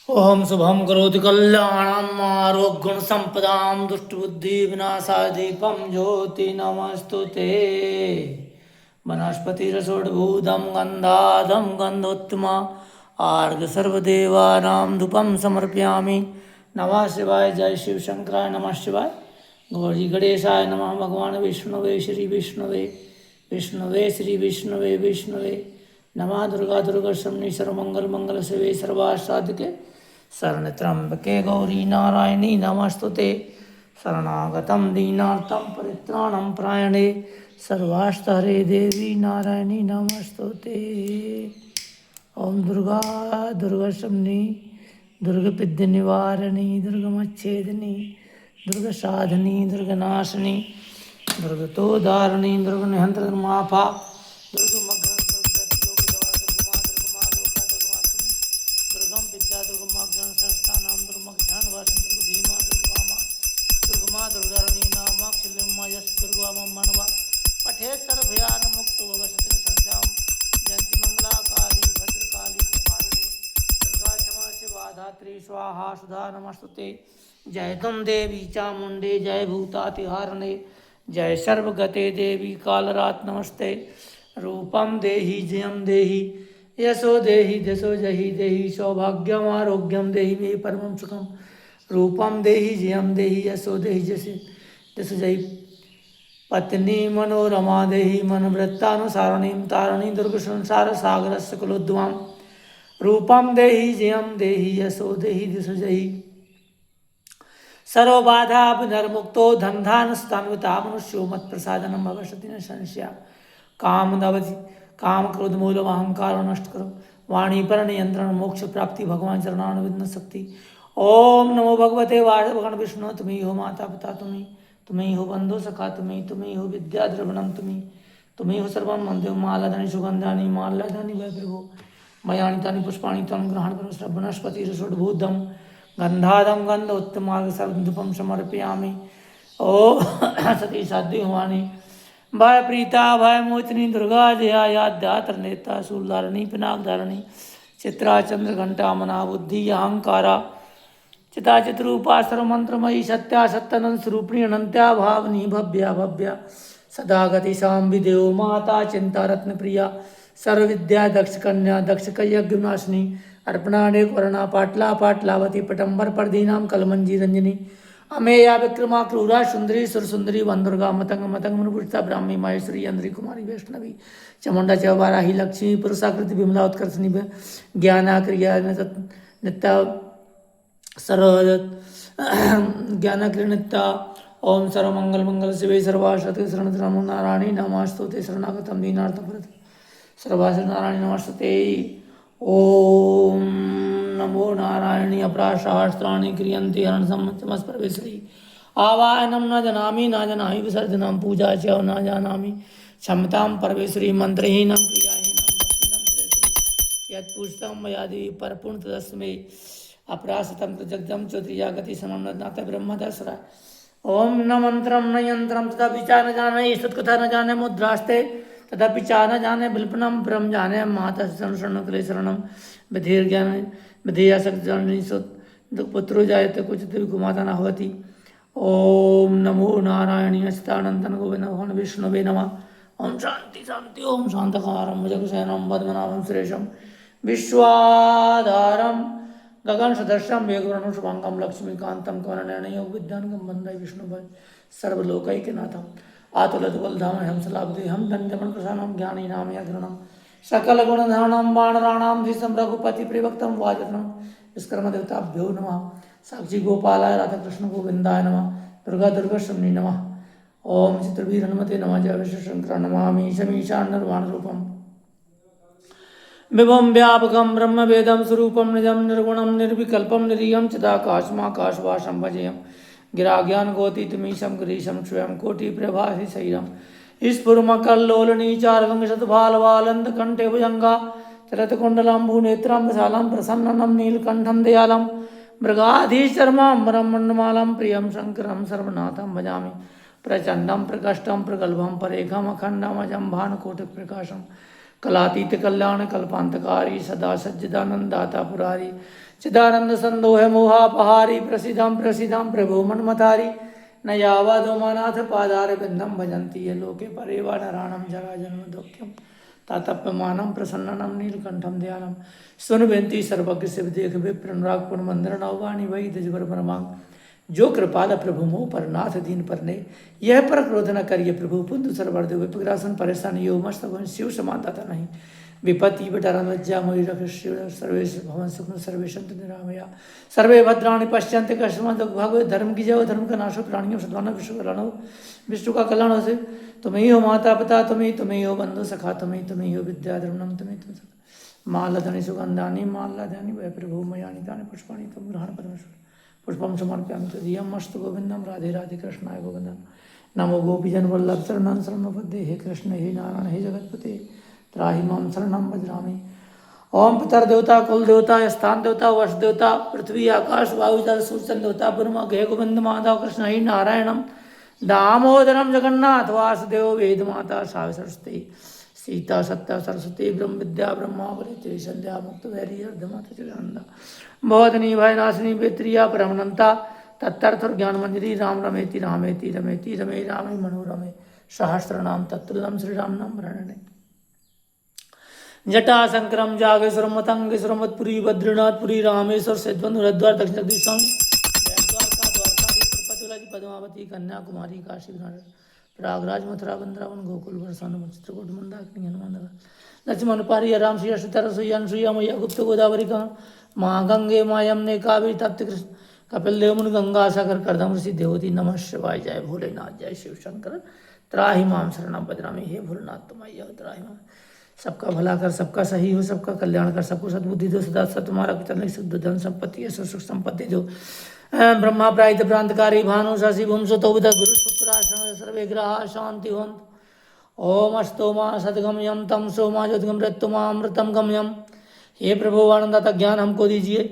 ओम शुभम करोति कल्याणम आरोग्य संपदाम दुष्टबुद्धि विनाशाय दीपम ज्योति नमस्तुते वनस्पतिरसोडभूतं गन्धाधं गन्धोत्तमा आर्घ सर्वदेवानां धूपं समर्पयामि। नमः शिवाय। जय शिव शंकराय। नमः शिवाय। गौरी गणेशाय नमः। भगवान विष्णुवे श्री विष्णुवे विष्णुवे श्री विष्णुवे विष्णुवे नमः। दुर्गा दुर्गा शमनी सर्वमंगल मंगल शिवे सर्वासाधके शरण त्र्यंबके गौरी नारायणी नमस्तुते। शरणागतं दीनार्तं परित्राणं प्रायणे सर्वास्तहरे देवी नारायणी नमस्तुते। ओम दुर्गा दुर्गा शमनी दुर्गपिद्य निवारिणी दुर्गमच्छेदिनी दुर्गसाधनी दुर्गनाशिनी दुर्गतोदारिणी दुर्गनिहंत्र दुर्मापा दुर्गमग्न दुर्गम विद्या दुर्गमाग्रहण संस्थानां दुर्मग्धान वासं दुर्ग भीमा दुर्गमा दुर्गमा दुर्गारणी नाम क्षिलिमा यश दुर्गमा मनवा पठे सर्वभयान मुक्त भवसत्र संस्याम जयंती मंगला काली भद्रकाली कपालिनी दुर्गा क्षमा शिवा धात्री स्वाहा सुधा नमस्तुते। जय तुम देवी चामुंडे जय भूतातिहारणे जय सर्वगते देवी कालरात नमस्ते। रूपम देहि जयम देहि यशो देहि दशो जहि देहि सौभाग्यम आरोग्यम देहि मे परमं सुखम। रूपम देहि जयम देहि यशो देहि दश जहि पत्नी मनोरमा देहि मनवृत्तानुसारिणीं तारिणी दुर्ग संसार सागरस्य कुलोद्भवां। रूपम देहि जयम देहि यशो देहि दश जहि सर्वबाधा विनर्मुक्तो धनधान स्थान्विता मनुष्यो मत प्रसादनम भविष्यति न संशया। काम नवधि काम क्रोध मूल अहंकार नष्ट करो वाणी पर नियंत्रण मोक्ष प्राप्ति भगवान चरणान विघ्न शक्ति। ओम नमो भगवते वासुदेवाय विष्णु तुम्हें हो माता पिता तुम्हें हो बंधु सखा तुम्हें हो विद्या द्रवणम तुम्हें हो सर्वम मंदिर मालाधनि सुगंधानि माल्याधनि वै प्रभो मयानि तानि पुष्पाणि तम ग्रहण करो श्रवणस्पति रसोद्भूतम गंधाधम गंध उत्तमार्ग सर्वधूपम समर्पयामि। ओ सती साध्वी हुमानी भय प्रीता भय मोचनी दुर्गा जया याद्यात्र नेता शूलधारिणी पिनाकधारिणी चित्रा चंद्र घंटा मना बुद्धि अहंकारा चिता चित्रूपा सर्वमंत्रमयी सत्या सत्यानंद स्वरूपिणी अनंत्या भावनी भव्या भव्या सदा गति सांबि देव माता चिंता रत्न प्रिया सर्वविद्या दक्ष कन्या दक्ष यज्ञ नाशिनी अर्पणाने वर्णा पाटला पाटलावती पटंबर परदीनाम कलमंजी रंजनी अमेया विक्रमा क्रूरा सुंदरी सुरसुंदरी वंदुर्गा मतंग मतंग मनुपुष्टा ब्राह्मी माहेश्वरी अंद्री कुमारी वैष्णवी चमुंडा चौबाराही लक्ष्मी पुरुषाकृति विमला उत्कर्षणी ज्ञाना क्रिया नित्या सर्व ज्ञाना क्रिया नित्या। ओम सर्वमंगल मंगल शिवे सर्वाशते शरण नारायणी नमस्तुते शरणागतं दीनार्थ सर्वास नारायणी नमस्ते। ओम नमो नारायणी अपराशास्त्राणि क्रियन्ते हरणसमस्पर्वेश्वरी आवाहनं न जानामि न जानामि विसर्जनं पूजा च न जानामि क्षमतां परमेश्वरी मंत्रहीनं क्रियाहीनं भक्तिनं सुरेश्वरी यत्पुष्टं मया देवी परपूर्ण तदस्मै अपराशतं जगदं चौत्रिया गति समन्नाथ ब्रह्मदर्शरा। ओम न मंत्रम न यंत्रम तथा विचार न जाने सत्कथा न जाने मुद्रास्ते तथापि चा न जाने बिल्पनम ब्रह्म जाने माता शरण क्ले शरणम विधेर ज्ञान विधेया शक्ति पुत्रो जायते कुछ कुमाता न होती। ओम नमो नारायणी अच्युतानंदन गोविंद भगवान विष्णुवे नमः। ओम शांति शांति। ओम शांतकारम जगशयनम पद्मनाभम सुरेशम विश्वाधारम गगन सदृशम मेघवर्णम शुभांगम लक्ष्मीकांतम कवननयन विद्यानगम वंदे विष्णु सर्वलोकैकनाथम आतुलतुबलधाम हंसलाब्धे हम धन्यमन प्रसानम ज्ञानी नाम अग्रणम सकल गुणधारणम बाणराणाम धीसम रघुपति प्रिवक्तम वाजतम विश्वकर्म देवताभ्यो नमः। साक्षी गोपालाय राधा कृष्ण गोविंदाय नमः। दुर्गा दुर्गा शमनी नमः। ओम चित्रवीर हनुमते नमः। जय विश्वशंकर नमामि शमीशान निर्वाण रूपम विभम व्यापकम ब्रह्म वेदम स्वरूपम निजम निर्गुणम निर्विकल्पम निरीयम चिदाकाशमाकाशवासम भजेयम गिराज्ञान गोतीतमीशम गिरीशम स्वयं कोटि प्रभासी शैरम स्फुरमकल्लोलनी चारगंग शतभालवालंद कंठे भुजंगा चलत कुंडलम भूनेत्रम विशालम प्रसन्नम नीलकंठम दयालम मृगाधीशर्मांबरम मंडमालम प्रियम शंकरम सर्वनाथम भजामि प्रचंडम प्रकष्टम प्रगल्भम परेखम अखंडम अजम भानुकोटि प्रकाशम कलातीत कल्याण कल्पांतकारी सदा सज्जिदानंद दाता पुरारी चिदानंद संदोह मोहापहारी प्रसिद्धम प्रसिद्धम प्रभु मन्मथारी न यावदो मानाथ पादार बिंदम भजंती ये लोके परेवा नराणम जरा जन्म दुख्यम तातप्यमानम प्रसन्ननम नीलकंठम ध्यानम सुन बेनती सर्वज्ञ शिव देख विप्र अनुराग पुन मंदिर नववाणी वही दजबर परमांग जो कृपाल प्रभु मोह पर नाथ दीन पर ने यह पर क्रोध न करिए प्रभु पुंद सरवर दे विपग्रासन परेशान यो मस्त शिव समाता था नहीं विपत्ति विडरन लज्जा मोहि रख शिव सर्वेश भवन सुख सर्वे संत निरामया सर्वे भद्राणि पश्यन्ते कस्मात् भागवत धर्म की जय धर्म का नाशो प्राणियों सद्वान विष्णु कल्याण विष्णु का कल्याण से तुम ही हो माता पिता तुम ही हो बंधु सखा तुम ही हो विद्या धर्मम तुम मालधनि सुगंधानि माल्लाधानि वै प्रभु मयानि तानि पुष्पाणि तम ग्रहण परमेश्वर पुष्पम समर्पयामि तदीयं मस्तु गोविंदम राधे राधे कृष्णाय गोविंदम नमो गोपीजन वल्लभ शरणं शरणपदे हे कृष्ण हे नारायण हे जगतपते त्राहि मां शरणं भजामि। ओम पितर देवता कुल देवता स्थान देवता वर्ष देवता पृथ्वी आकाश वायु जल सूर्य देवता ब्रह्म हे गोविंद माधव कृष्ण हे नारायणम दामोदरम जगन्नाथ वासुदेव वेद माता सरस्वती सीता सत्या सरस्वती ब्रह्म विद्या ब्रह्मा बलि संध्या मुक्त वैरी अर्धमाता चिदानंदा भवतनी भय नाशिनी बेत्रिया परमनंता तत्तर्थ ज्ञान मंजरी राम रमेति रामेति रमेति रमे रामे मनोरमे सहस्रनाम तत्तुल्यम श्री राम नाम रणने जटा शंकरम जागेश्वरम मतंगेश्वरम मत्पुरी बद्रीनाथपुरी रामेश्वर सेद्वंद हरिद्वार दक्षिण जगदीश स्वामी द्वारका द्वारकाधीश तिरुपति पद्मावती कन्याकुमारी काशी प्रयागराज मथुरा वृंदावन गोकुल बरसाना चित्रकूट मंदाकिनी हनुमान लक्ष्मण पारी राम श्री अष्टर सुया मैया गुप्त गोदावरी का माँ गंगे माँ यमुने कावेरी तप्त कृष्ण कपिल देव मुनि गंगा सागर करदम ऋषि देवती नमः शिवाय जय भोलेनाथ जय शिव शंकर त्राहि माम शरणं भजामि हे भोलेनाथ तुम आइए त्राहि माम। सबका भला कर सबका सही हो सबका कल्याण कर सबको सद्बुद्धि दो सदा सतमारा चलने शुद्ध धन संपत्ति सुख संपत्ति दो ब्रह्मा प्रायित प्रांतकारी भानु शशि भूमसुतो बुध गुरु शुक्रासन सर्वे ग्रहा शांति होंत ओम अस्तोमा सदगम्यम तम सोमा ज्योतिगम रत्तमा अमृतम गम्यम। हे प्रभु आनंदाता ज्ञान हमको दीजिए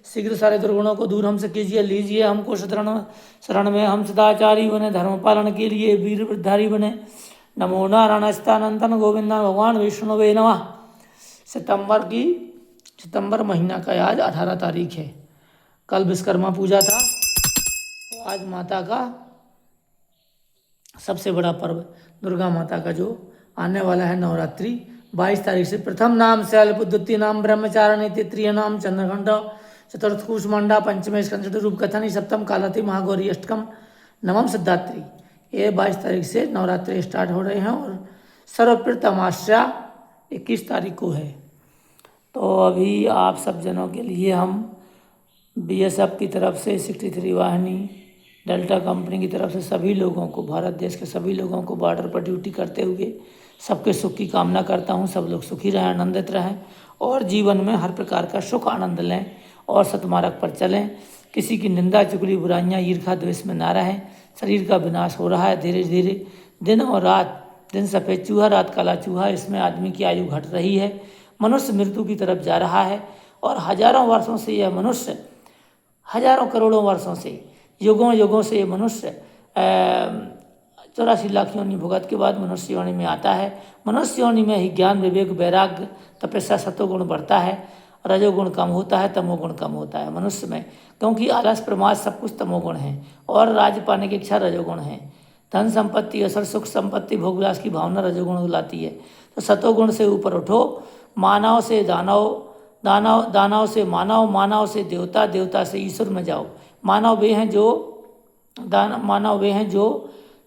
शीघ्र सारे दुर्गुणों को दूर हमसे कीजिए लीजिए हमको शरण में हम सदाचारी बने धर्म पालन के लिए वीर वृद्धारी बने नमो नारायण स्थानंतन गोविंद भगवान विष्णुवे नमः। सितंबर महीना का आज 18 तारीख है। कल विश्वकर्मा पूजा था और आज माता का सबसे बड़ा पर्व दुर्गा माता का जो आने वाला है नवरात्रि 22 तारीख से प्रथम नाम शैल्प द्वितीय नाम ब्रह्मचारिणी तृतीय नाम चंद्रखंड चतुर्थ कुष्मांडा पंचम स्कंद रूप कथनी सप्तम कालती महागौरी अष्टकम नवम सिद्धात्री ये 22 तारीख से नवरात्रि स्टार्ट हो रहे हैं और सर्वप्रथम अमावस्या 21 तारीख को है। तो अभी आप सब जनों के लिए हम BSF की तरफ से 63 वाहिनी डेल्टा कंपनी की तरफ से सभी लोगों को भारत देश के सभी लोगों को बॉर्डर पर ड्यूटी करते हुए सबके सुख की कामना करता हूँ। सब लोग सुखी रहें आनंदित रहें और जीवन में हर प्रकार का सुख आनंद लें और सतमार्ग पर चलें। किसी की निंदा चुगली बुराइयाँ ईर्ष्या द्वेष में ना रहें। शरीर का विनाश हो रहा है धीरे धीरे दिन और रात दिन सफ़ेद चूहा रात काला चूहा इसमें आदमी की आयु घट रही है। मनुष्य मृत्यु की तरफ जा रहा है और हजारों वर्षों से यह मनुष्य हजारों करोड़ों वर्षों से युगों युगों से ये मनुष्य 84 लाख योनि भुगत के बाद मनुष्य योनि में आता है। मनुष्य योनि में ही ज्ञान विवेक वैराग्य तपस्या सत्वगुण बढ़ता है रजोगुण कम होता है तमोगुण कम होता है मनुष्य में क्योंकि आलस प्रमाद सब कुछ तमोगुण है और राज्य पाने की इच्छा रजोगुण है। धन संपत्ति असर सुख संपत्ति भोगविलास की भावना रजोगुण लाती है। तो सतोगुण से ऊपर उठो मानव से दानव दानव से मानव मानव से देवता देवता से ईश्वर में जाओ। मानव वे हैं जो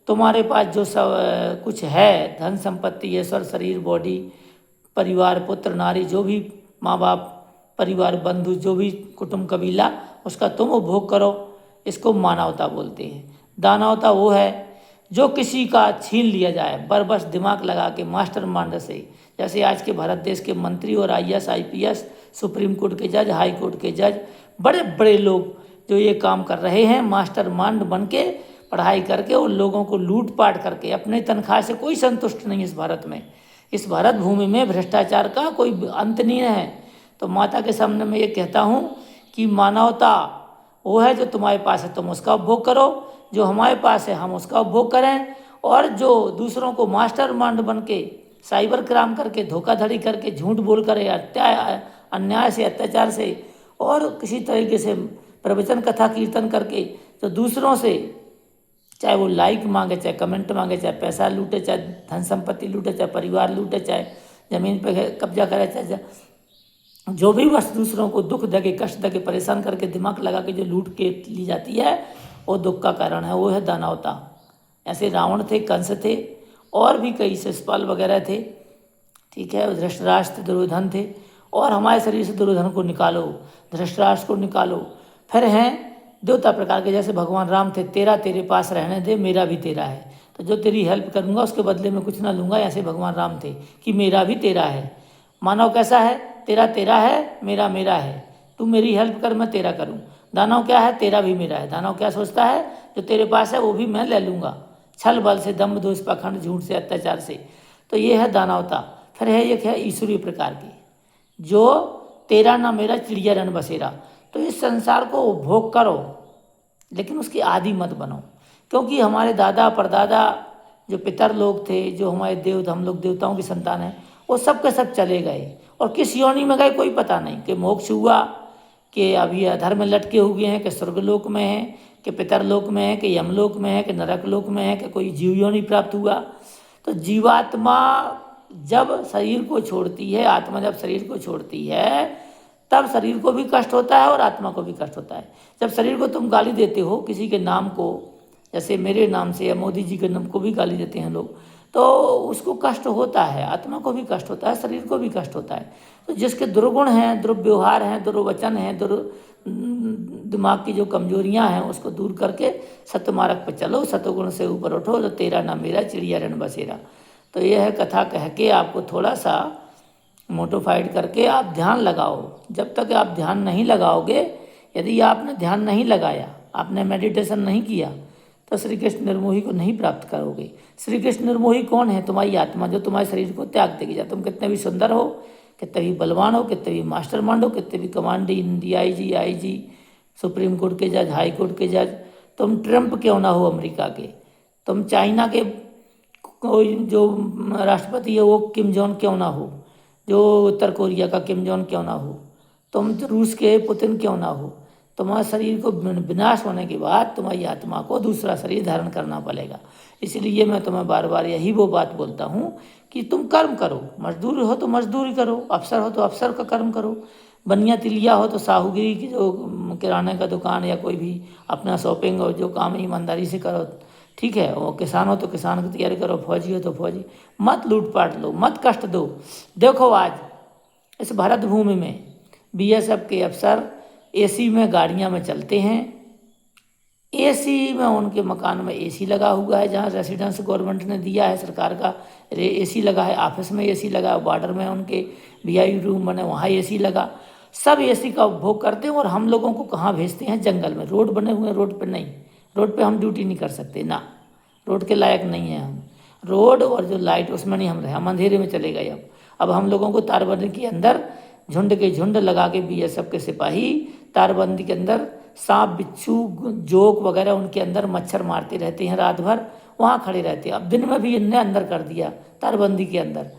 तुम्हारे पास जो सब कुछ है धन संपत्ति ईश्वर शरीर बॉडी परिवार पुत्र नारी जो भी माँ बाप परिवार बंधु जो भी कुटुंब कबीला उसका तुम उपभोग करो। इसको मानवता बोलते हैं। दानवता वो है जो किसी का छीन लिया जाए बस दिमाग लगा के मास्टर माइंड से। जैसे आज के भारत देश के मंत्री और IAS IPS सुप्रीम कोर्ट के जज हाई कोर्ट के जज बड़े बड़े लोग जो ये काम कर रहे हैं मास्टर माइंड बन के पढ़ाई करके उन लोगों को लूट पाट करके अपने तनख्वाह से कोई संतुष्ट नहीं। इस भारत में इस भारत भूमि में भ्रष्टाचार का कोई अंत नहीं है। तो माता के सामने मैं ये कहता हूँ कि मानवता वो है जो तुम्हारे पास है तुम उसका उपभोग करो जो हमारे पास है हम उसका उपभोग करें और जो दूसरों को मास्टर माइंड बन के साइबर क्राइम करके, धोखाधड़ी करके, झूठ बोल कर, अन्याय से, अत्याचार से और किसी तरीके से प्रवचन कथा कीर्तन करके तो दूसरों से चाहे वो लाइक मांगे, चाहे कमेंट मांगे, चाहे पैसा लूटे, चाहे धन संपत्ति लूटे, चाहे परिवार लूटे, चाहे ज़मीन पे कब्जा करे, चाहे जो भी बस दूसरों को दुख दे के, कष्ट दे के, परेशान करके, दिमाग लगा के जो लूट के ली जाती है, वो दुख का कारण है। वो है दानवता। ऐसे रावण थे, कंस थे और भी कई शिशुपाल वगैरह थे, ठीक है, धृतराष्ट्र, दुर्योधन थे। और हमारे शरीर से दुर्योधन को निकालो, धृतराष्ट्र को निकालो। फिर हैं देवता प्रकार के, जैसे भगवान राम थे, तेरा तेरे पास रहने दे, मेरा भी तेरा है। तो जो तेरी हेल्प करूँगा उसके बदले में कुछ ना लूँगा। ऐसे भगवान राम थे कि मेरा भी तेरा है। मानव कैसा है? तेरा तेरा है, मेरा मेरा है। तू मेरी हेल्प कर, मैं तेरा करूँ। दानव क्या है? तेरा भी मेरा है। दानव क्या सोचता है? जो तेरे पास है वो भी मैं ले लूँगा, छल बल से, दम्भ दोष पाखंड, झूठ से, अत्याचार से। तो ये है दानवता। फिर है एक है ईश्वरीय प्रकार की, जो तेरा ना मेरा चिड़िया रन बसेरा। तो इस संसार को उपभोग करो लेकिन उसकी आदि मत बनो। क्योंकि हमारे दादा परदादा जो पितर लोग थे, जो हमारे देव, हम लोग देवताओं की संतान हैं, वो सब के सब चले गए। और किस योनि में गए कोई पता नहीं, कि मोक्ष हुआ, कि अभी अधर्म में लटके हुए हैं, कि स्वर्गलोक में हैं, कि पितरलोक में है, कि यमलोक में है, कि नरक लोक में है, कि कोई जीव योनि प्राप्त हुआ। तो जीवात्मा जब शरीर को छोड़ती है, आत्मा जब शरीर को छोड़ती है, तब शरीर को भी कष्ट होता है और आत्मा को भी कष्ट होता है। जब शरीर को तुम गाली देते हो किसी के नाम को, जैसे मेरे नाम से या मोदी जी के नाम को भी गाली देते हैं लोग, तो उसको कष्ट होता है, आत्मा को भी कष्ट होता है, शरीर को भी कष्ट होता है। तो जिसके दुर्गुण हैं, दुर्व्यवहार हैं, दुर्वचन हैं, दिमाग की जो कमजोरियां हैं, उसको दूर करके सत्य मार्ग पर चलो, सतगुण से ऊपर उठो, तो तेरा ना मेरा चिड़िया रण बसेरा। तो यह है कथा कह के आपको थोड़ा सा मोटिफाइड करके आप ध्यान लगाओ। जब तक आप ध्यान नहीं लगाओगे, यदि आपने ध्यान नहीं लगाया, आपने मेडिटेशन नहीं किया, तो श्री कृष्ण निर्मोही को नहीं प्राप्त करोगे। श्री कृष्ण निर्मोही कौन है? तुम्हारी आत्मा, जो तुम्हारे शरीर को त्याग देगी। चाहे तुम कितने भी सुंदर हो, कितने भी बलवान हो, कितने भी मास्टर माइंड हो, कितने भी commanding DIG IG supreme court के जज, हाई कोर्ट के जज, तुम ट्रम्प क्यों ना हो अमेरिका के, तुम चाइना के कोई जो राष्ट्रपति है वो किम जोंग क्यों ना हो, जो उत्तर कोरिया का किम जोंग क्यों ना हो, तुम रूस के पुतिन क्यों ना हो, तुम्हारे शरीर को विनाश होने के बाद तुम्हारी आत्मा को दूसरा शरीर धारण करना पड़ेगा। इसलिए मैं तुम्हें बार बार यही वो बात बोलता हूँ कि तुम कर्म करो। मजदूर हो तो मजदूरी करो, अफसर हो तो अफसर का कर्म करो, बनिया तिलिया हो तो साहूगिरी की जो किराने का दुकान या कोई भी अपना शॉपिंग और जो काम ईमानदारी से करो, ठीक है। वो किसान हो तो किसान की तैयारी करो, फौजी हो तो फौजी। मत लूटपाट लो, मत कष्ट दो। देखो आज इस भारत भूमि में BSF के अफसर AC में गाड़ियां में चलते हैं, AC में उनके मकान में AC लगा हुआ है, जहाँ रेसिडेंस गवर्नमेंट ने दिया है, सरकार का AC लगा है, ऑफिस में AC लगा है, बॉर्डर में उनके VIP रूम बने वहाँ AC लगा, सब AC का उपभोग करते हैं। और हम लोगों को कहाँ भेजते हैं? जंगल में। रोड बने हुए हैं, रोड पे नहीं, रोड पे हम ड्यूटी नहीं कर सकते ना, रोड के लायक नहीं है हम। रोड और जो लाइट उसमें नहीं हम रहे, हम अंधेरे में चले गए। अब हम लोगों को तारबंदी के अंदर झुंड के झुंड लगा के BSF के सिपाही तारबंदी के अंदर सांप बिच्छू जोक वगैरह उनके अंदर मच्छर मारते रहते हैं, रात भर वहाँ खड़े रहते हैं। अब दिन में भी इनने अंदर कर दिया तारबंदी के अंदर।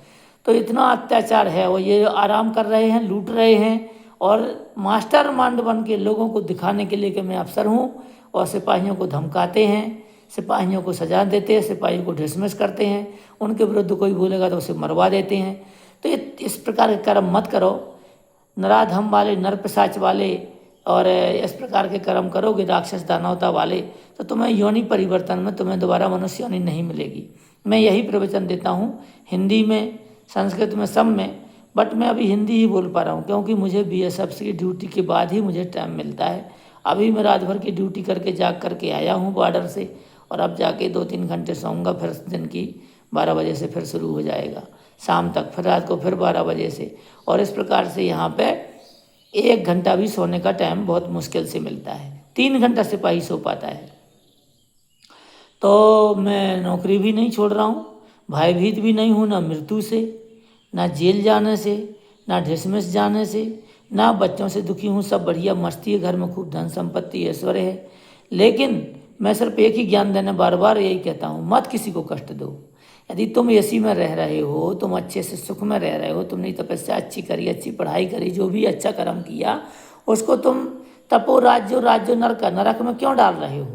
तो इतना अत्याचार है, वो ये आराम कर रहे हैं, लूट रहे हैं, और मास्टर माइंड बन के लोगों को दिखाने के लिए कि मैं अफसर हूँ, और सिपाहियों को धमकाते हैं, सिपाहियों को सजा देते हैं, सिपाहियों को डिसमिस करते हैं, उनके विरुद्ध कोई बोलेगा तो उसे मरवा देते हैं। तो इस प्रकार के कर्म मत करो, नराधम वाले, नर पिशाच वाले, और इस प्रकार के कर्म करोगे राक्षस दानवता वाले, तो तुम्हें योनि परिवर्तन में तुम्हें दोबारा मनुष्य योनि नहीं मिलेगी। मैं यही प्रवचन देता हूँ हिंदी में, संस्कृत में, सब में, बट मैं अभी हिंदी ही बोल पा रहा हूँ क्योंकि मुझे BSF की ड्यूटी के बाद ही मुझे टाइम मिलता है। अभी मैं रात भर की ड्यूटी करके जाग करके आया हूँ बॉर्डर से, और अब जाके 2-3 घंटे सोऊंगा, फिर दिन की 12 बजे से फिर शुरू हो जाएगा शाम तक, फिर रात को फिर 12 बजे से। और इस प्रकार से यहाँ पे 1 घंटा भी सोने का टाइम बहुत मुश्किल से मिलता है, 3 घंटा सिपाही सो पाता है। तो मैं नौकरी भी नहीं छोड़ रहा हूँ, भयभीत भी नहीं हूँ, ना मृत्यु से, ना जेल जाने से, ना डिसमिस जाने से, ना बच्चों से दुखी हूँ। सब बढ़िया मस्ती है, घर में खूब धन संपत्ति ऐश्वर्य है। लेकिन मैं सिर्फ एक ही ज्ञान देने बार बार यही कहता हूँ, मत किसी को कष्ट दो। यदि तुम एसी में रह रहे हो, तुम अच्छे से सुख में रह रहे हो, तुमने तपस्या अच्छी करी, अच्छी पढ़ाई करी, जो भी अच्छा कर्म किया, उसको तुम तपो राज्यो राज्यो नरक नरक में क्यों डाल रहे हो?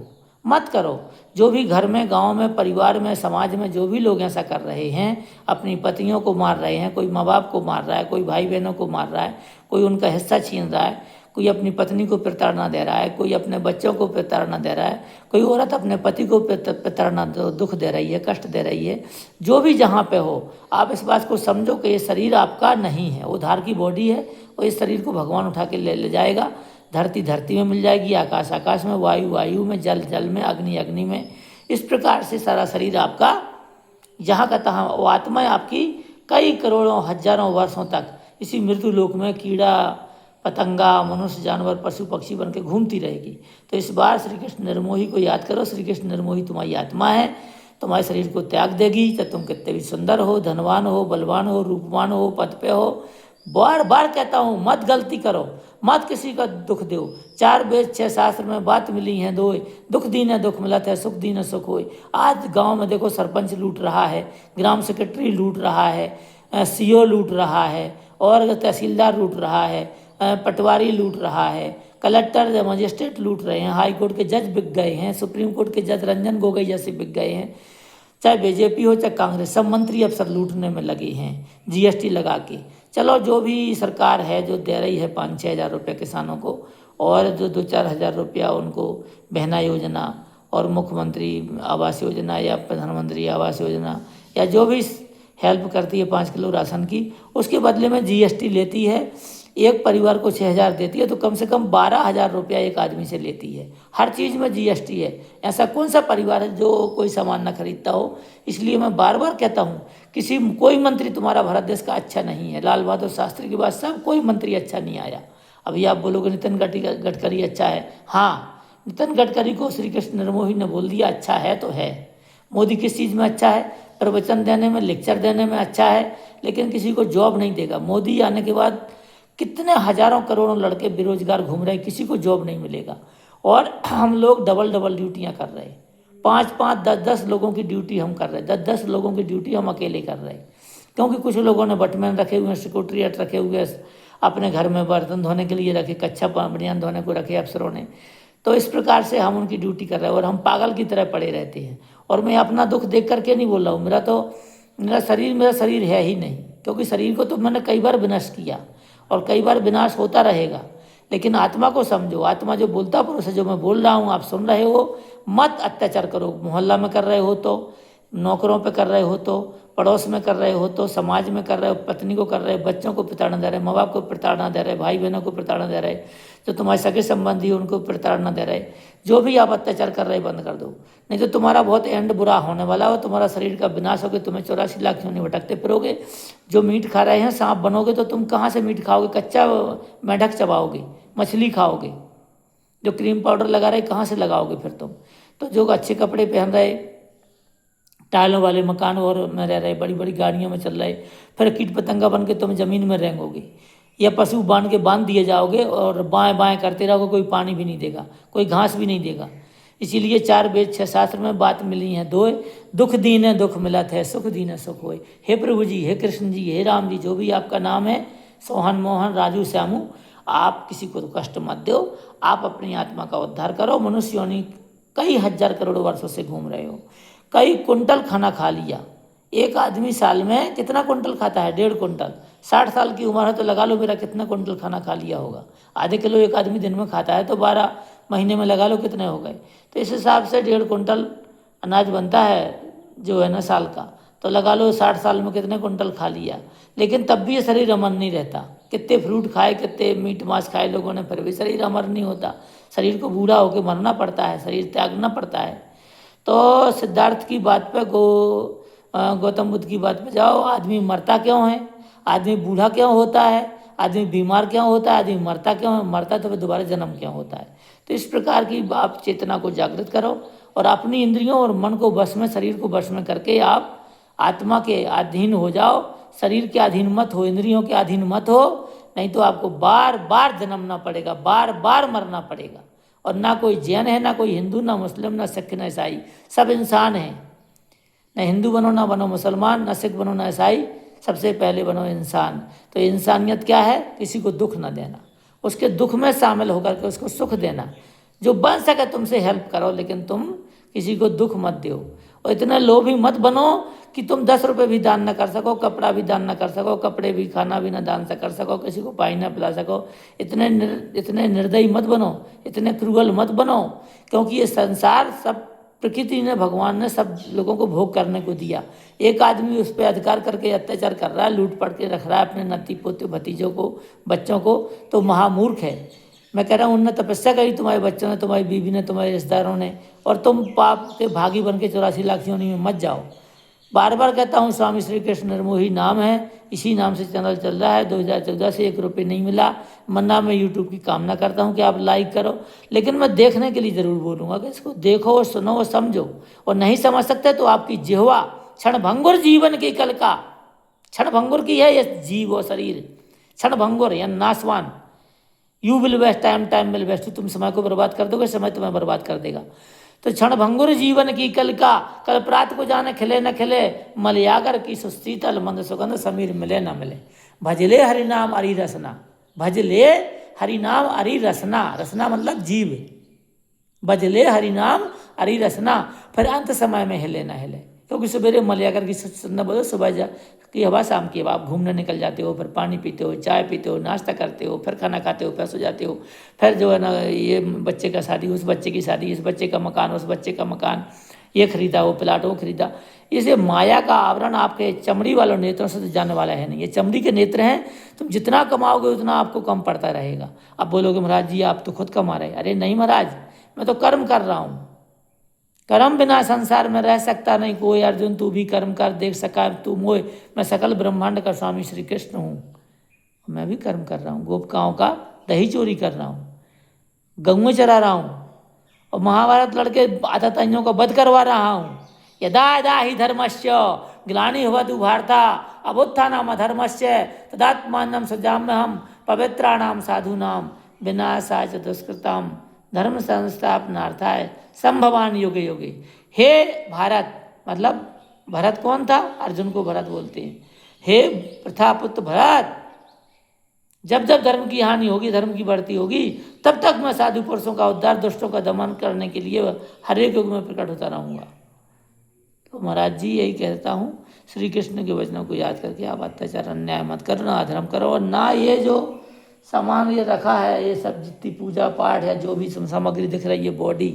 मत करो। जो भी घर में, गांव में, परिवार में, समाज में जो भी लोग ऐसा कर रहे हैं, अपनी पत्नियों को मार रहे हैं, कोई माँ बाप को मार रहा है, कोई भाई बहनों को मार रहा है, कोई उनका हिस्सा छीन रहा है, कोई अपनी पत्नी को प्रताड़ना दे रहा है, कोई अपने बच्चों को प्रताड़ना दे रहा है, कोई औरत अपने पति को प्रताड़ना दुख दे रही है, कष्ट दे रही है, जो भी जहाँ पे हो, आप इस बात को समझो कि ये शरीर आपका नहीं है, उधार की बॉडी है, और इस शरीर को भगवान उठा के ले जाएगा। धरती धरती में मिल जाएगी, आकाश आकाश में, वायु वायु में, जल जल में, अग्नि अग्नि में। इस प्रकार से सारा शरीर आपका जहाँ का तहाँ, वो आत्मा आपकी कई करोड़ों हजारों वर्षों तक इसी मृत्यु लोक में कीड़ा पतंगा, मनुष्य, जानवर, पशु पक्षी बन के घूमती रहेगी। तो इस बार श्री कृष्ण निर्मोही को याद करो। श्री कृष्ण निर्मोही तुम्हारी आत्मा है, तुम्हारे शरीर को त्याग देगी, चाहे तुम कितने भी सुंदर हो, धनवान हो, बलवान हो, रूपवान हो, पद पे हो। बार बार कहता हूँ, मत गलती करो, मत किसी का दुख दो। 4 वेद 6 शास्त्र में बात मिली है दो, दुख दीन है दुख मिलत है, सुख दीन है सुख होए। आज गांव में देखो, सरपंच लूट रहा है, ग्राम सेक्रेटरी लूट रहा है, सीओ लूट रहा है, और तहसीलदार लूट रहा है, पटवारी लूट रहा है, कलेक्टर मजिस्ट्रेट लूट रहे हैं, हाई कोर्ट के जज बिक गए हैं, सुप्रीम कोर्ट के जज रंजन गोगोई जैसे बिक गए हैं, चाहे बीजेपी हो चाहे कांग्रेस, सब मंत्री अफसर लूटने में लगे हैं जीएसटी लगा के। चलो, जो भी सरकार है जो दे रही है 5-6 हज़ार रुपये किसानों को, और जो 2-4 हज़ार रुपया उनको बहना योजना और मुख्यमंत्री आवास योजना या प्रधानमंत्री आवास योजना या जो भी हेल्प करती है 5 किलो राशन की, उसके बदले में जीएसटी लेती है। एक परिवार को 6,000 देती है, तो कम से कम 12,000 रुपया एक आदमी से लेती है। हर चीज़ में जीएसटी है। ऐसा कौन सा परिवार है जो कोई सामान ना खरीदता हो? इसलिए मैं बार बार कहता हूँ, कोई मंत्री तुम्हारा भारत देश का अच्छा नहीं है। लाल बहादुर शास्त्री के बाद सब कोई मंत्री अच्छा नहीं आया। अभी आप बोलोगे नितिन गडकरी अच्छा है। हाँ, नितिन गडकरी को श्री कृष्ण निर्मोही ने बोल दिया अच्छा है तो है। मोदी किस चीज़ में अच्छा है? प्रवचन देने में, लेक्चर देने में अच्छा है, लेकिन किसी को जॉब नहीं देगा। मोदी आने के बाद कितने हजारों करोड़ों लड़के बेरोजगार घूम रहे हैं, किसी को जॉब नहीं मिलेगा। और हम लोग डबल डबल ड्यूटियां कर रहे हैं, 5-5, 10-10 लोगों की ड्यूटी हम कर रहे हैं, 10-10 लोगों की ड्यूटी हम अकेले कर रहे हैं। क्योंकि कुछ लोगों ने बटमैन रखे हुए हैं, सिक्योरिटी रखे हुए हैं, अपने घर में बर्तन धोने के लिए रखे, कच्चा बनियान धोने को रखे अफसरों ने। तो इस प्रकार से हम उनकी ड्यूटी कर रहे हैं और हम पागल की तरह पड़े रहते हैं। और मैं अपना दुख देख करके नहीं बोल रहा हूँ, मेरा शरीर है ही नहीं, क्योंकि शरीर को तो मैंने कई बार विनष्ट किया और कई बार विनाश होता रहेगा। लेकिन आत्मा को समझो, आत्मा जो बोलता पुरुष है, जो मैं बोल रहा हूँ आप सुन रहे हो। मत अत्याचार करो। मोहल्ला में कर रहे हो तो, नौकरों पे कर रहे हो तो, पड़ोस में कर रहे हो तो, समाज में कर रहे हो, पत्नी को कर रहे हो, बच्चों को प्रताड़ना दे रहे, माँ बाप को प्रताड़ना दे रहे, भाई बहनों को प्रताड़ना दे रहे, जो तुम्हारे सगे संबंधी उनको प्रताड़ना दे रहे। जो भी आप अत्याचार कर रहे बंद कर दो, नहीं तो तुम्हारा बहुत एंड बुरा होने वाला हो। तुम्हारा शरीर का विनाश होकर तुम्हें 84 लाख क्यों नहीं भटकते फिरोगे। जो मीट खा रहे हैं, सांप बनोगे तो तुम कहाँ से मीट खाओगे? कच्चा मेंढक चबाओगे, मछली खाओगे। जो क्रीम पाउडर लगा रहे कहाँ से लगाओगे फिर तुम? तो जो अच्छे कपड़े पहन रहे, टाइलों वाले मकान और में रह रहे, बड़ी बड़ी गाड़ियों में चल रहे, फिर कीट पतंगा बन के तुम जमीन में रेंगोगे, या पशु बांध दिए जाओगे और बाएं बाएं करते रहोगे। कोई पानी भी नहीं देगा, कोई घास भी नहीं देगा। इसीलिए 4 वेद 6 शास्त्र में बात मिली है दो, दुख दीन है दुख मिलत है, सुख दीन है सुख होए। हे प्रभु जी, हे कृष्ण जी, हे राम जी, जो भी आपका नाम है, सोहन, मोहन, राजू, श्यामू, आप किसी को तो कष्ट मत दो। आप अपनी आत्मा का उद्धार करो। मनुष्य योनि कई हजार करोड़ों वर्षों से घूम रहे हो, कई कुंटल खाना खा लिया। एक आदमी साल में कितना कुंटल खाता है? 1.5 कुंटल। 60 साल की उम्र है तो लगा लो मेरा कितना कुंटल खाना खा लिया होगा। आधे किलो एक आदमी दिन में खाता है, तो 12 महीने में लगा लो कितने हो गए। तो इस हिसाब से 1.5 कुंटल अनाज बनता है जो है ना साल का, तो लगा लो 60 साल में कितने कुंटल खा लिया। लेकिन तब भी ये शरीर अमर नहीं रहता। कितने फ्रूट खाए, कितने मीट मांस खाए लोगों ने, फिर भी शरीर अमर नहीं होता। शरीर को बूढ़ा होकर मरना पड़ता है, शरीर त्यागना पड़ता है। तो सिद्धार्थ की बात पे गौतम बुद्ध की बात पे जाओ। आदमी मरता क्यों है? आदमी बूढ़ा क्यों होता है? आदमी बीमार क्यों होता है? आदमी मरता क्यों है? मरता तो फिर दोबारा जन्म क्यों होता है? तो इस प्रकार की आप चेतना को जागृत करो और अपनी इंद्रियों और मन को वश में, शरीर को वश में करके आप आत्मा के अधीन हो जाओ। शरीर के अधीन मत हो, इंद्रियों के अधीन मत हो, नहीं तो आपको बार बार जन्मना पड़ेगा, बार बार मरना पड़ेगा। और ना कोई जैन है, ना कोई हिंदू, ना मुस्लिम, ना सिख, ना ईसाई, सब इंसान हैं। न हिंदू बनो, ना बनो मुसलमान, न सिख बनो, न ईसाई, सबसे पहले बनो इंसान। तो इंसानियत क्या है? किसी को दुख न देना, उसके दुख में शामिल होकर के उसको सुख देना। जो बन सके तुमसे हेल्प करो, लेकिन तुम किसी को दुख मत दो। और इतने लोभी मत बनो कि तुम 10 रुपये भी दान न कर सको, कपड़ा भी दान न कर सको, कपड़े भी, खाना भी न दान से कर सको, किसी को पानी न पिला सको। इतने निर्दयी मत बनो, इतने क्रूअल मत बनो, क्योंकि ये संसार सब प्रकृति ने, भगवान ने सब लोगों को भोग करने को दिया। एक आदमी उस पर अधिकार करके अत्याचार कर रहा है, लूट पट के रख रहा है अपने नाती पोते भतीजों को, बच्चों को, तो महामूर्ख है। मैं कह रहा हूँ उनने तपस्या करी, तुम्हारे बच्चों ने, तुम्हारी बीवी ने, तुम्हारे रिश्तेदारों ने, और तुम पाप के भागी बन के 84 लाख योनि में मत जाओ। बार बार कहता हूँ स्वामी श्री कृष्ण निर्मोही नाम है, इसी नाम से चैनल चल रहा है। 2014 से 1 रुपये नहीं मिला। मन्ना मैं यूट्यूब की कामना करता हूँ कि आप लाइक करो, लेकिन मैं देखने के लिए ज़रूर बोलूँगा कि इसको देखो और सुनो और समझो। और नहीं समझ सकते तो आपकी जिह्वा क्षणभंगुर जीवन की कल का, क्षणभंगुर की है ये जीव और शरीर, क्षणभंगुर या नाशवान। You will waste time, time will waste. तुम समय को बर्बाद कर दोगे, समय तुम्हें बर्बाद कर देगा। तो क्षणभंगुर जीवन की कल का, कल प्रात को जाने खिले न खिले, मलयागर की सुशीतल मंद सुगंध, समीर मिले न मिले। भजले हरिनाम अरि रसना, भजले हरिनाम अरि रसना, रसना मतलब जीव, भजले हरिनाम अरि रसना, फिर अंत समय में हिले न हिले। क्योंकि सवेरे मलयागर की सुगंध बोलो, सुबह की हवा, शाम की हवा, आप घूमने निकल जाते हो, फिर पानी पीते हो, चाय पीते हो, नाश्ता करते हो, फिर खाना खाते हो, फिर सो जाते हो, फिर जो है ना ये बच्चे का शादी, उस बच्चे की शादी, इस बच्चे का मकान, उस बच्चे का मकान, ये खरीदा, वो प्लाट, वो खरीदा। इसे माया का आवरण आपके चमड़ी वालों नेत्रों से तो जाने वाला है नहीं। ये चमड़ी के नेत्र हैं, तुम जितना कमाओगे उतना आपको कम पड़ता रहेगा। अब बोलोगे महाराज जी आप तो खुद कमा रहे। अरे नहीं महाराज, मैं तो कर्म कर रहा हूँ। कर्म बिना संसार में रह सकता नहीं कोई। अर्जुन तू भी कर्म कर, देख सका तू मोय, मैं सकल ब्रह्मांड का स्वामी श्री कृष्ण हूँ। मैं भी कर्म कर रहा हूँ, गोपिकाओं का दही चोरी कर रहा हूँ, गऊँ चरा रहा हूँ, और महाभारत लड़के आतताइयों का वध करवा रहा हूँ। यदा यदा ही धर्मस्य ग्लानिर्भवति भारत अभ्युत्थानम् अधर्मस्य तदात्मानं सृजाम्यहम् पवित्राणां साधूनां विनाशाय च दुष्कृतां धर्म संस्थापनार्थाय संभवान युगे युगे। हे भारत, मतलब भरत कौन था? अर्जुन को भरत बोलते हैं। हे प्रथापुत्र भरत, जब जब धर्म की हानि होगी, धर्म की बढ़ती होगी, तब तक मैं साधु पुरुषों का उद्धार, दुष्टों का दमन करने के लिए हर एक युग में प्रकट होता रहूँगा। तो महाराज जी यही कहता हूँ, श्री कृष्ण के वचनों को याद करके आप अत्याचार अन्याय मत करो, ना अधर्म करो, और ना ये जो सामान ये रखा है, ये सब जितनी पूजा पाठ है, जो भी सामग्री दिख रही है, बॉडी,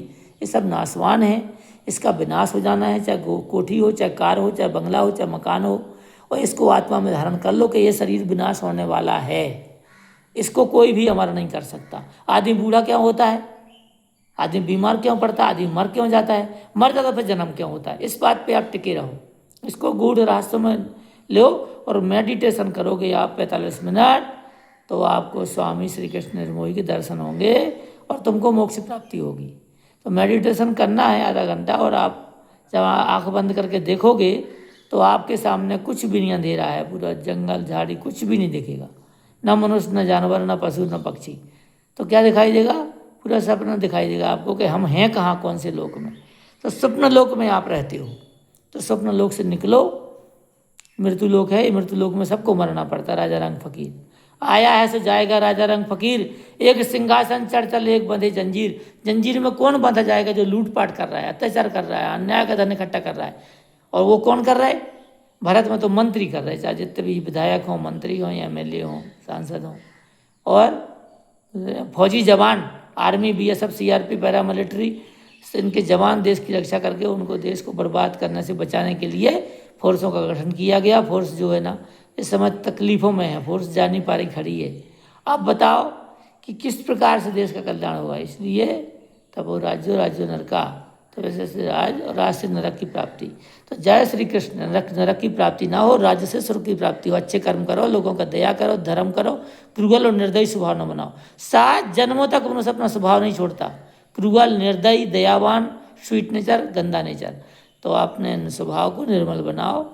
ये सब नाशवान है। इसका विनाश हो जाना है, चाहे कोठी हो, चाहे कार हो, चाहे बंगला हो, चाहे मकान हो। और इसको आत्मा में धारण कर लो कि ये शरीर विनाश होने वाला है, इसको कोई भी अमर नहीं कर सकता। आदमी बूढ़ा क्यों होता है? आदमी बीमार क्यों पड़ता है? आदमी मर क्यों जाता है? मर जाता फिर जन्म क्यों होता है? इस बात पे आप टिके रहो, इसको गूढ़ रहस्य में लो और मेडिटेशन करोगे आप 45 मिनट, तो आपको स्वामी श्री कृष्ण निर्मोही के दर्शन होंगे और तुमको मोक्ष प्राप्ति होगी। तो मेडिटेशन करना है आधा घंटा, और आप जब आँख बंद करके देखोगे तो आपके सामने कुछ भी नहीं अंधेरा है, पूरा जंगल झाड़ी कुछ भी नहीं दिखेगा, न मनुष्य, न जानवर, न पशु, न पक्षी। तो क्या दिखाई देगा? पूरा सपना दिखाई देगा आपको कि हम हैं कहाँ, कौन से लोक में। तो स्वप्न लोक में आप रहते हो, तो स्वप्न लोक से निकलो। मृत्यु लोक है, मृत्यु लोक में सबको मरना पड़ता। राजा रंग फकीर आया है सो जाएगा, राजा रंग फकीर, एक सिंहासन चढ़ चल एक बंधे जंजीर। जंजीर में कौन बांधा जाएगा? जो लूटपाट कर रहा है, अत्याचार कर रहा है, अन्याय का धन इकट्ठा कर रहा है। और वो कौन कर रहा है? भारत में तो मंत्री कर रहे हैं, चाहे जितने भी विधायक हों, मंत्री हों, या MLA हों, सांसद हों, और फौजी जवान, आर्मी, BSF, CRP, पैरामिलिट्री, इनके जवान देश की रक्षा करके उनको देश को बर्बाद करने से बचाने के लिए फोर्सों का गठन किया गया। फोर्स जो है ना इस समय तकलीफ़ों में है, फोर्स जा नहीं पा रही, खड़ी है। अब बताओ कि किस प्रकार से देश का कल्याण होगा। इसलिए तब वो राज्य राज्य नरका, तो वैसे से राज, और राज से नरक की प्राप्ति। तो जय श्री कृष्ण। नरक की प्राप्ति ना हो, राज्य से स्वर्ग की प्राप्ति हो। अच्छे कर्म करो, लोगों का दया करो, धर्म करो, क्रूरल और निर्दयी स्वभाव न बनाओ। 7 जन्मों तक मनुष्य अपना स्वभाव नहीं छोड़ता, क्रूरल, निर्दयी, दयावान, स्वीट नेचर, गंदा नेचर। तो अपने स्वभाव को निर्मल बनाओ,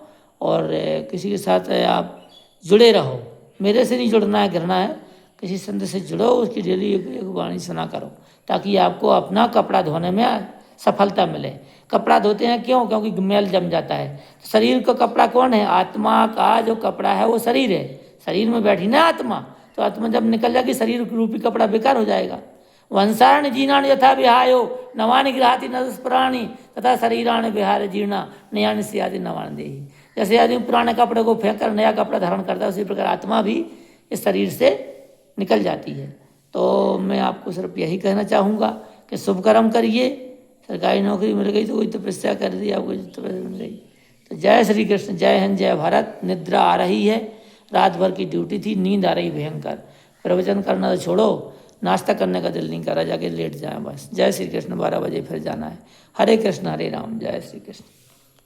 और किसी के साथ आप जुड़े रहो। मेरे से नहीं जुड़ना है, घृणा है, किसी संत से जुड़ो, उसकी डेली एक वाणी सुना करो, ताकि आपको अपना कपड़ा धोने में सफलता मिले। कपड़ा धोते हैं क्यों? क्योंकि मैल जम जाता है। तो शरीर का कपड़ा कौन है? आत्मा का जो कपड़ा है वो शरीर है। शरीर में बैठी ना आत्मा, तो आत्मा जब निकल जाएगी शरीर रूपी कपड़ा बेकार हो जाएगा। वंशाण जीर्णान यथा विहायो नवानि गृहाति नरस्पराणि तथा शरीराण विहार जीर्णा नयानि स्यादि नवानि देहि। जैसे आदमी पुराने कपड़े को फेंक कर नया कपड़ा धारण करता है, उसी प्रकार आत्मा भी इस शरीर से निकल जाती है। तो मैं आपको सिर्फ यही कहना चाहूँगा कि शुभ कर्म करिए। सरकारी नौकरी मिल गई तो कोई तपस्या कर दी, आपको तपस्या मिल गई। तो जय श्री कृष्ण, जय हिंद, जय भारत। निद्रा आ रही है, रात भर की ड्यूटी थी, नींद आ रही भयंकर। प्रवचन करना तो छोड़ो, नाश्ता करने का दिल नहीं कर रहा, जाके लेट जाए बस। जय श्री कृष्ण, 12 बजे फिर जाना है। हरे कृष्ण हरे राम, जय श्री कृष्ण।